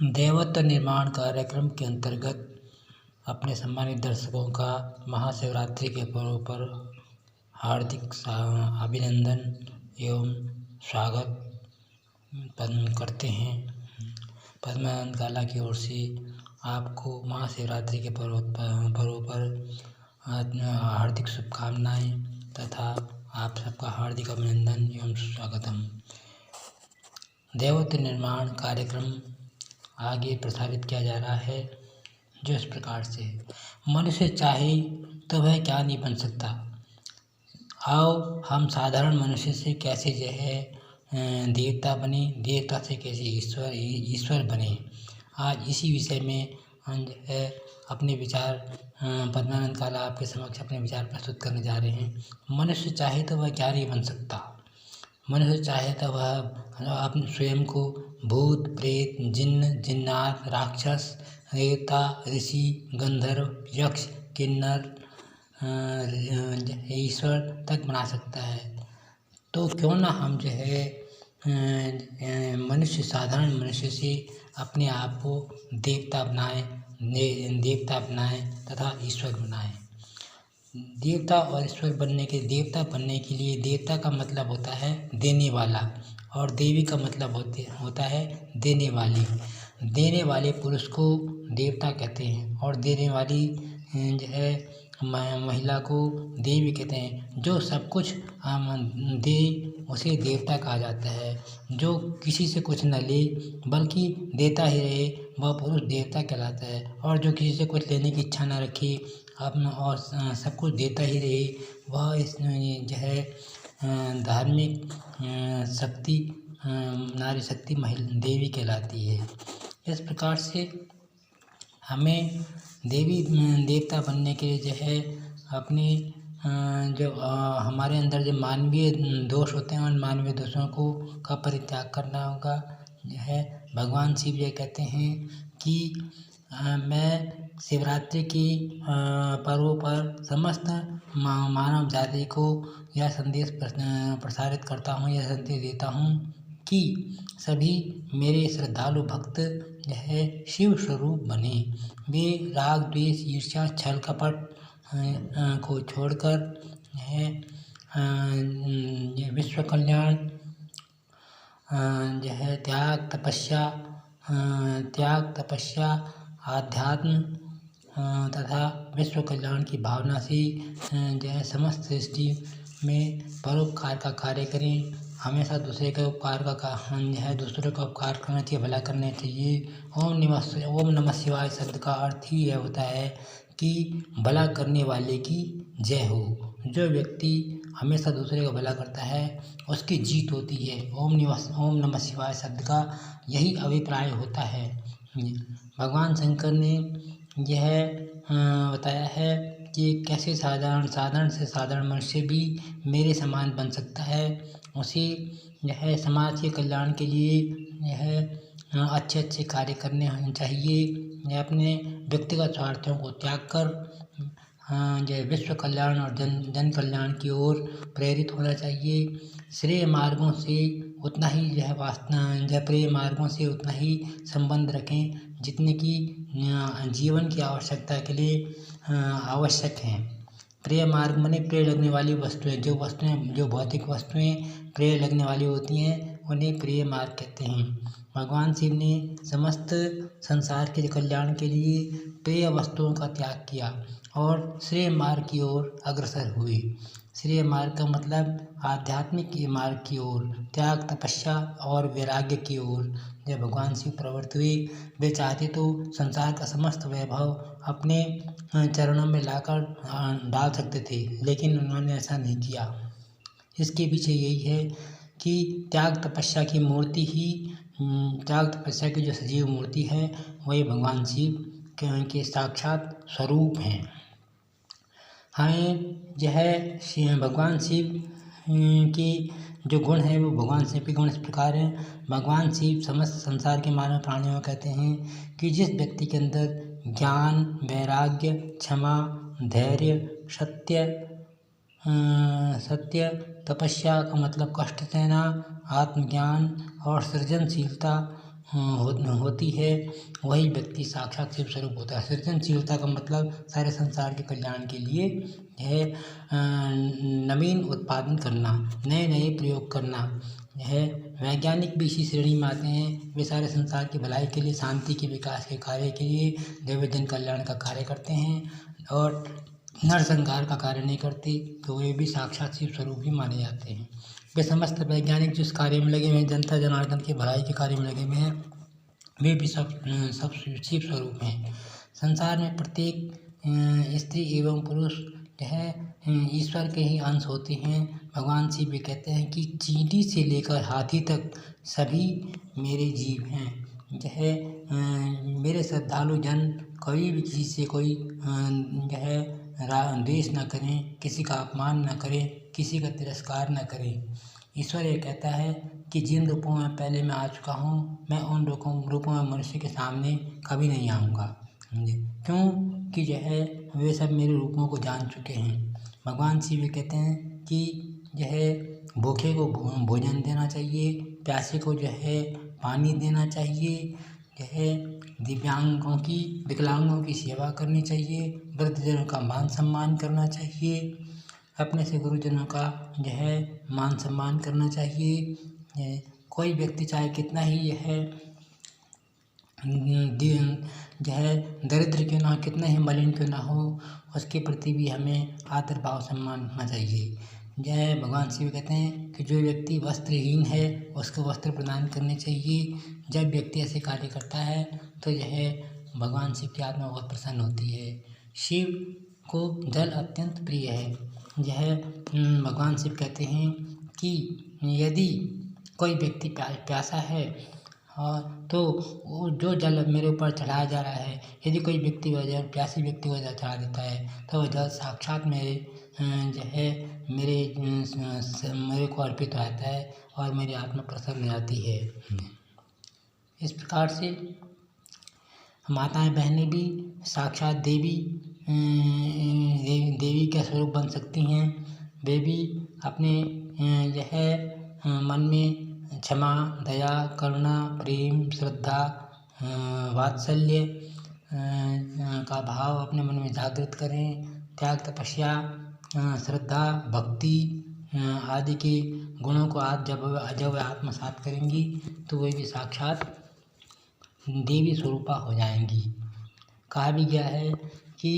देवत्व निर्माण कार्यक्रम के अंतर्गत अपने सम्मानित दर्शकों का महाशिवरात्रि के पर्व पर हार्दिक अभिनंदन एवं स्वागत करते हैं। पद्मानंद काला की ओर से आपको महाशिवरात्रि के पर्व पर हार्दिक शुभकामनाएं तथा आप सबका हार्दिक अभिनंदन एवं स्वागतम। देवत्व निर्माण कार्यक्रम आगे प्रसारित किया जा रहा है, जो इस प्रकार से मनुष्य चाहे तो वह क्या नहीं बन सकता। आओ हम साधारण मनुष्य से कैसे जो है देवता बने, देवता से कैसे ईश्वर बने। आज इसी विषय में हम जो है अपने विचार पद्मानंद काला आपके समक्ष अपने विचार प्रस्तुत करने जा रहे हैं। मनुष्य चाहे तो वह क्या नहीं बन सकता। मनुष्य चाहे तो वह अपने स्वयं को भूत, प्रेत, जिन्न, जिन्नात, राक्षस, देवता, ऋषि, गंधर्व, यक्ष, किन्नर, ईश्वर तक बना सकता है। तो क्यों ना हम जो है साधारण मनुष्य से अपने आप को देवता बनाएं तथा ईश्वर बनाएं। देवता बनने के लिए देवता का मतलब होता है देने वाला और देवी का मतलब होता है देने वाली। देने वाले पुरुष को देवता कहते हैं और देने वाली जो है महिला को देवी कहते हैं। जो सब कुछ दे उसे देवता कहा जाता है। जो किसी से कुछ न ले बल्कि देता ही रहे वह पुरुष देवता कहलाता है। और जो किसी से कुछ लेने की इच्छा न रखे और सब कुछ देता ही रहे वह इस जो है धार्मिक शक्ति नारी शक्ति महिला देवी कहलाती है। इस प्रकार से हमें देवता बनने के लिए जो है अपने जो हमारे अंदर जो मानवीय दोष होते हैं उन मानवीय दोषों का परित्याग करना होगा। जो है भगवान शिव ये कहते हैं कि मैं शिवरात्रि की पर्व पर समस्त मानव जाति को यह संदेश प्रसारित करता हूँ, यह संदेश देता हूँ कि सभी मेरे श्रद्धालु भक्त जो है शिव स्वरूप बने। वे राग, द्वेष, ईर्ष्या, छल, कपट को छोड़कर विश्व कल्याण जो है त्याग, तपस्या, आध्यात्म तथा विश्व कल्याण की भावना से जो है समस्त सृष्टि में परोपकार का कार्य करें। हमेशा दूसरे का उपकार दूसरे का उपकार करना चाहिए, भला करना चाहिए। ओम नमः शिवाय शब्द का अर्थ ही यह होता है कि भला करने वाले की जय हो। जो व्यक्ति हमेशा दूसरे का भला करता है उसकी जीत होती है। ओम नमः शिवाय शब्द का यही अभिप्राय होता है। भगवान शंकर ने यह बताया है कि कैसे साधारण से साधारण मनुष्य भी मेरे समान बन सकता है। उसे यह समाज के कल्याण के लिए यह अच्छे कार्य करने चाहिए। यह अपने व्यक्तिगत स्वार्थों को त्याग कर जो विश्व कल्याण और जन कल्याण की ओर प्रेरित होना चाहिए। श्रेय मार्गों से उतना ही प्रिय मार्गों से उतना ही संबंध रखें जितने की जीवन की आवश्यकता के लिए आवश्यक हैं। प्रिय मार्ग माने प्रिय लगने वाली वस्तुएं, जो भौतिक वस्तुएं प्रिय लगने वाली होती हैं उन्हें प्रिय मार्ग कहते हैं। भगवान शिव ने समस्त संसार के कल्याण के लिए प्रिय वस्तुओं का त्याग किया और श्रेय मार्ग की ओर अग्रसर हुए। श्रेय मार्ग का मतलब आध्यात्मिक मार्ग की ओर, त्याग, तपस्या और वैराग्य की ओर जब भगवान शिव प्रवृत्त हुए। वे चाहते तो संसार का समस्त वैभव अपने चरणों में लाकर डाल सकते थे, लेकिन उन्होंने ऐसा नहीं किया। इसके पीछे यही है कि त्याग तपस्या की जो सजीव मूर्ति है वही भगवान शिव के साक्षात स्वरूप हैं। हमें जो है भगवान शिव की जो गुण है वो भगवान शिव के गुण इस प्रकार हैं। भगवान शिव समस्त संसार के मानव प्राणियों कहते हैं कि जिस व्यक्ति के अंदर ज्ञान, वैराग्य, क्षमा, धैर्य, सत्य, तपस्या का मतलब कष्ट सहना, आत्मज्ञान और सृजनशीलता होती है वही व्यक्ति साक्षात शिव स्वरूप होता है। सृजनशीलता का मतलब सारे संसार के कल्याण के लिए है नवीन उत्पादन करना, नए नए प्रयोग करना है। वैज्ञानिक भी इसी श्रेणी में आते हैं। वे सारे संसार की भलाई के लिए, शांति के विकास के कार्य के लिए, दैव जन कल्याण का कार्य करते हैं और नरसंहार का कार्य नहीं करते, तो वे भी साक्षात शिव स्वरूप ही माने जाते हैं। वे समस्त वैज्ञानिक जिस कार्य में लगे हुए हैं, जनता जनार्दन की भलाई के कार्य में लगे हुए हैं, वे भी सब शिव स्वरूप हैं। संसार में प्रत्येक स्त्री एवं पुरुष ईश्वर के ही अंश होते हैं। भगवान शिव भी कहते हैं कि चींटी से लेकर हाथी तक सभी मेरे जीव हैं। मेरे श्रद्धालु जन कभी भी किसी से कोई द्वेष न करें, किसी का अपमान न करें, किसी का तिरस्कार न करें। ईश्वर ये कहता है कि जिन रूपों में पहले मैं आ चुका हूँ, मैं उन रूपों में मनुष्य के सामने कभी नहीं आऊँगा। क्यों कि वे सब मेरे रूपों को जान चुके हैं। भगवान शिव कहते हैं कि भूखे को भोजन देना चाहिए, प्यासे को पानी देना चाहिए, विकलांगों की सेवा करनी चाहिए, वृद्धजनों का मान सम्मान करना चाहिए, अपने से गुरुजनों का मान सम्मान करना चाहिए। कोई व्यक्ति चाहे कितना ही दरिद्र क्यों ना हो, कितना ही मलिन क्यों ना हो, उसके प्रति भी हमें आदर भाव सम्मान होना चाहिए। भगवान शिव कहते हैं कि जो व्यक्ति वस्त्रहीन है उसको वस्त्र प्रदान करने चाहिए। जब व्यक्ति ऐसे कार्य करता है तो भगवान शिव की आत्मा बहुत प्रसन्न होती है। शिव को जल अत्यंत प्रिय है। भगवान शिव कहते हैं कि यदि कोई व्यक्ति प्यासा है तो वो जो जल मेरे ऊपर चढ़ाया जा रहा है, यदि कोई व्यक्ति वह जल प्यासे व्यक्ति को जल चढ़ा देता है तो वह जल साक्षात मेरे को अर्पित हो जाता है और मेरी आत्मा प्रसन्न हो जाती है। इस प्रकार से माताएं बहनें भी साक्षात देवी का स्वरूप बन सकती हैं। वे भी अपने मन में क्षमा, दया, करुणा, प्रेम, श्रद्धा, वात्सल्य का भाव अपने मन में जागृत करें। त्याग, तपस्या, श्रद्धा, भक्ति आदि के गुणों को जब आत्मसात करेंगी तो वे भी साक्षात देवी स्वरूपा हो जाएंगी। कहा भी गया है कि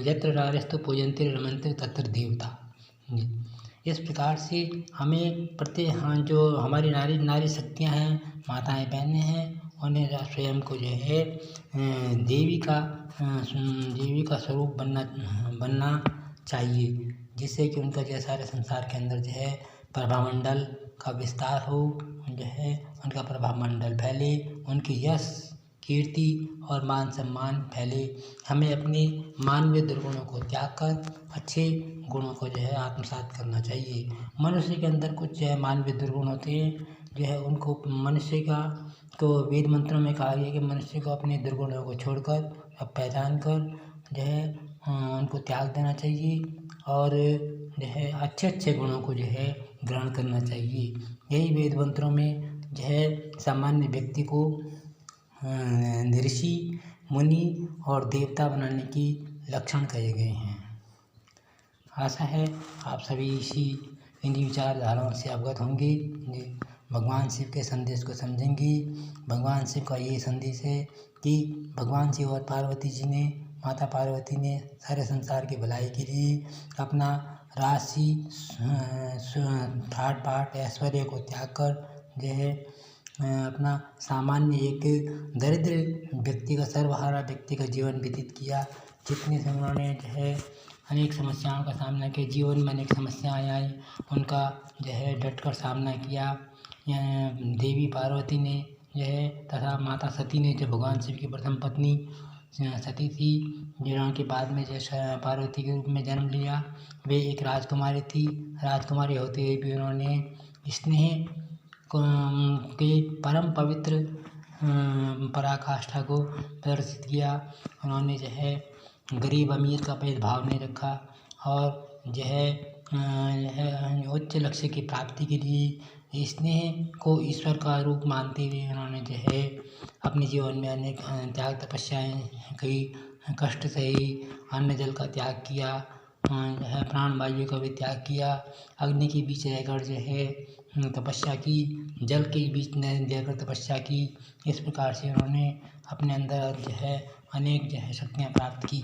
यत्र राजस्तु पूजन्ते रमन्ते तत्र देवता। इस प्रकार से हमें जो हमारी नारी शक्तियाँ हैं, माताएं बहनें हैं, उन्हें स्वयं को देवी का स्वरूप बनना चाहिए, जिससे कि उनका सारे संसार के अंदर प्रभामंडल का विस्तार हो, उनका प्रभामंडल फैले, उनकी यश, कीर्ति और मान सम्मान फैले। हमें अपने मानवीय दुर्गुणों को त्याग कर अच्छे गुणों को आत्मसात करना चाहिए। मनुष्य के अंदर कुछ मानवीय दुर्गुण होते हैं, उनको मनुष्य को वेद मंत्रों में कहा गया कि मनुष्य को अपने दुर्गुणों को छोड़कर पहचान कर उनको त्याग देना चाहिए और अच्छे अच्छे गुणों को ग्रहण करना चाहिए। यही वेद मंत्रों में सामान्य व्यक्ति को ऋषि, मुनि और देवता बनाने की लक्षण कहे गए हैं। आशा है आप सभी इन्हीं विचारधाराओं से अवगत होंगे, भगवान शिव के संदेश को समझेंगे। भगवान शिव का ये संदेश है कि भगवान शिव और पार्वती जी ने, माता पार्वती ने सारे संसार की भलाई के लिए अपना राशि, ठाट बाट, ऐश्वर्य को त्याग कर अपना सामान्य एक दरिद्र व्यक्ति का, सर्वहारा व्यक्ति का जीवन व्यतीत किया। जितने से उन्होंने अनेक समस्याओं का सामना किया, जीवन में अनेक समस्याएं आई, उनका डट कर सामना किया। देवी पार्वती ने तथा माता सती ने, जो भगवान शिव की प्रथम पत्नी सती थी, जिन्होंने बाद में पार्वती के रूप में जन्म लिया, वे एक राजकुमारी थी। राजकुमारी होते हुए भी उन्होंने स्नेह के परम पवित्र पराकाष्ठा को प्रदर्शित किया। उन्होंने गरीब अमीर का भेदभाव नहीं रखा और उच्च लक्ष्य की प्राप्ति के लिए स्नेह को ईश्वर का रूप मानते हुए उन्होंने जो है अपने जीवन में अनेक त्याग तपस्याएं की, कष्ट सही, अन्न जल का त्याग किया, जो है प्राण वायु का भी त्याग किया, अग्नि के बीच रहकर जो है तपस्या की, जल के बीच में रहकर तपस्या की। इस प्रकार से उन्होंने अपने अंदर जो है अनेक जो है शक्तियाँ प्राप्त की।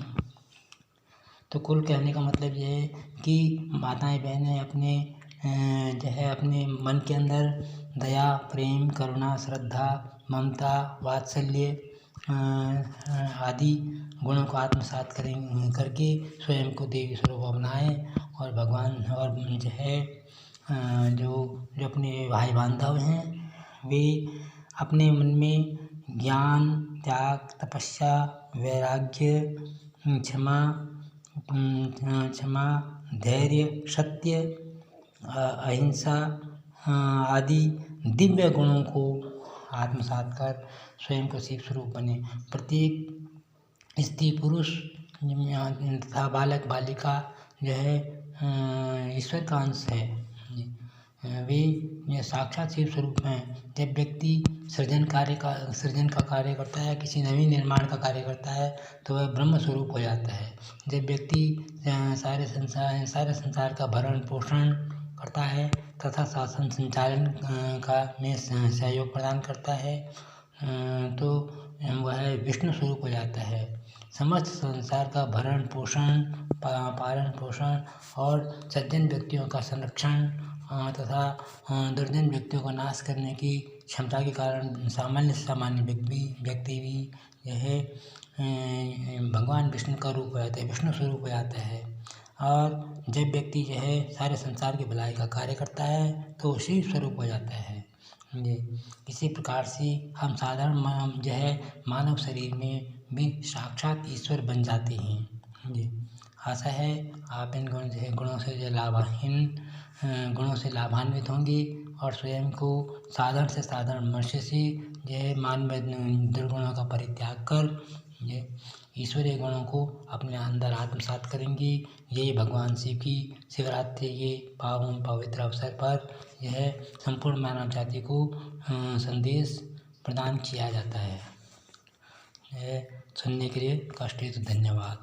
तो कुल कहने का मतलब ये है कि माताएं बहनें अपने जो है अपने मन के अंदर दया, प्रेम, करुणा, श्रद्धा, ममता, वात्सल्य आदि गुणों को आत्मसात करके स्वयं को देवी स्वरूप अपनाएं और भगवान और जो है जो अपने भाई बांधव हैं वे अपने मन में ज्ञान, त्याग, तपस्या, वैराग्य, क्षमा, धैर्य, सत्य, अहिंसा आदि दिव्य गुणों को आत्मसात कर स्वयं को शिव स्वरूप बने। प्रत्येक स्त्री पुरुष तथा बालक बालिका जो है ईश्वर का अंश है। वे साक्षात शिव स्वरूप हैं। जब व्यक्ति सृजन का कार्य करता है, किसी नवीन निर्माण का कार्य करता है तो वह ब्रह्म स्वरूप हो जाता है। जब व्यक्ति सारे संसार का भरण पोषण करता है तथा शासन संचालन का में सहयोग प्रदान करता है तो वह विष्णु स्वरूप हो जाता है। समस्त संसार का भरण पोषण, पालन पोषण और सज्जन व्यक्तियों का संरक्षण तथा दुर्जन व्यक्तियों का नाश करने की क्षमता के कारण सामान्य व्यक्ति भी यह भगवान विष्णु का रूप हो जाता है, विष्णु स्वरूप हो जाता है। और जब व्यक्ति जो है सारे संसार की भलाई का कार्य करता है तो शिव स्वरूप हो जाता है। इसी प्रकार से हम साधारण जो है मानव शरीर में भी साक्षात ईश्वर बन जाते हैं। आशा है आप इन गुणों से लाभान्वित होंगे और स्वयं को साधारण से साधारण मनुष्य से जो मानव दुर्गुणों का परित्याग कर ईश्वरीय गुणों को अपने अंदर आत्मसात करेंगे। यही भगवान शिव की शिवरात्रि के पावन पवित्र अवसर पर यह संपूर्ण मानव जाति को संदेश प्रदान किया जाता है। सुनने के लिए कष्ट धन्यवाद।